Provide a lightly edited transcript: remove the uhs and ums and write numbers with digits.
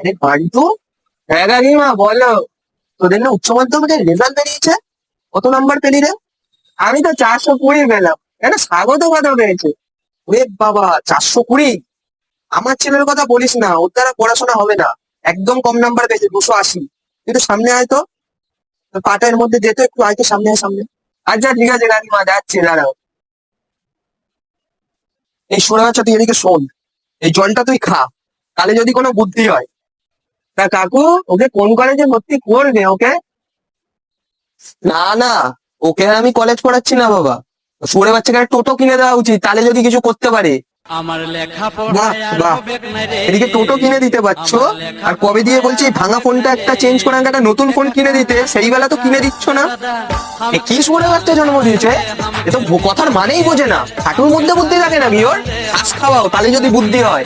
আরে বান্টু, হ্যাঁ কাকিমা বলো। তোদের না উচ্চ মাধ্যমিকের রেজাল্ট বেরিয়েছে? কত নাম্বার পেলি রে? আমি তো 420 পেলাম। এটা স্বাগত কথা পেয়েছে। ওরে বাবা, 420! আমার ছেলের কথা বলিস না, ওর দ্বারা পড়াশোনা হবে না। একদম কম নাম্বার পেয়েছে, 280। তুই তো সামনে আয় তো, পাটার মধ্যে যেত একটু, আয় তো সামনে আয়, সামনে। আচ্ছা ঠিক আছে কাকিমা, যাচ্ছি, দাঁড়াও। এই শোনা যাচ্ছে, তুই এদিকে শোন। এই জলটা তুই খা, তাহলে যদি কোনো বুদ্ধি হয়। তা কাকু, ওকে কোন কলেজে ভর্তি করবে ওকে? না না, ওকে আমি কলেজ পড়াচ্ছি না বাবা। শুয়োরে বাচ্চাকে একটা টোটো কিনে দেওয়া উচিত, তাহলে যদি কিছু করতে পারে। আমার বাহ লেখাপড়ায় আর বাহ, হবে না রে। এদিকে টোটো কিনে দিতে পারছো, আমার আর কবে দিয়ে বলছি এই লেখাপড়ায় আর ভাঙা হবে ফোনটা না একটা রে। চেঞ্জ করে আমাকে একটা নতুন ফোন কিনে দিতে, সেই বেলা তো কিনে দিচ্ছ না। দাদা এ কি শুয়োরে বাচ্চা জন্ম দিয়েছে? এ তো কথার মানেই বোঝে না, হাঁটুর মধ্যে বুদ্ধি থাকে নাকি ওর? ঘাস খাওয়াও, তাহলে যদি বুদ্ধি হয়।